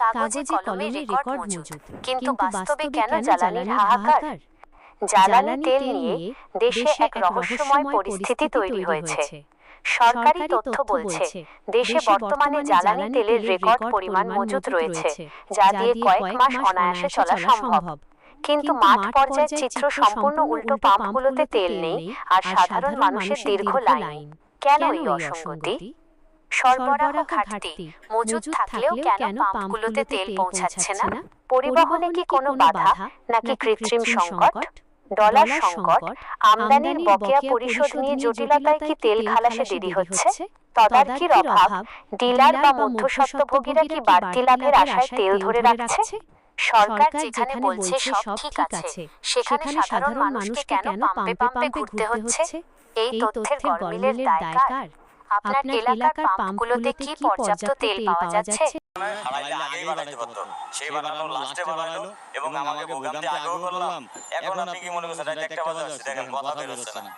কাগজে কলমে রেকর্ড মজুদ, কিন্তু বাস্তবে কেন জ্বালানির হাহাকার? জ্বালানি তেল নিয়ে দেশে এক রহস্যময় পরিস্থিতি তৈরি হয়েছে। সরকারি তথ্য বলছে দেশে বর্তমানে জ্বালানি তেলের রেকর্ড পরিমাণ মজুদ রয়েছে, যা দিয়ে কয়েক মাস অনায়াসে চলা সম্ভব। কিন্তু মাঠ পর্যায়ের চিত্র সম্পূর্ণ উল্টো। পাম্পগুলোতে তেল নেই আর সাধারণ মানুষের দীর্ঘ লাইন। কেন এই অসঙ্গতি? সরবরাহ ঘাটতি। মজুদ থাকলেও কেন পাম্পগুলোতে তেল পৌঁছাচ্ছে না? পরিবহনে কি কোনো বাধা, নাকি কৃত্রিম সংকট? ডলার সংকট, আমদানির বকেয়া পরিশোধ নিয়ে জটিলতায় কি তেল খালাসে দেরি হচ্ছে? তদারকির অভাব, ডিলার বা মধ্যস্বত্বভোগীরা কি বাড়তি লাভের আশায় তেল ধরে রাখছে? সরকার যেখানে বলছে সব ঠিক আছে, সেখানে সাধারণ মানুষকে কেন পাম্পে পাম্পে ঘুরতে হচ্ছে? এই তথ্যের গরমিলের দায় কার? আপনার এলাকার পাম্পগুলোতে কি পর্যাপ্ত তেল পাওয়া যাচ্ছে? আগেই বানাইতে পারতো, সেই বানানো লাস্টে বানাইলো এবং আমাকে ভোগান্তি আগেও করলাম। এখন আপনি কি মনে করছেন? এটা একটা বাজার, দেখেন কথা বেরোচ্ছে না।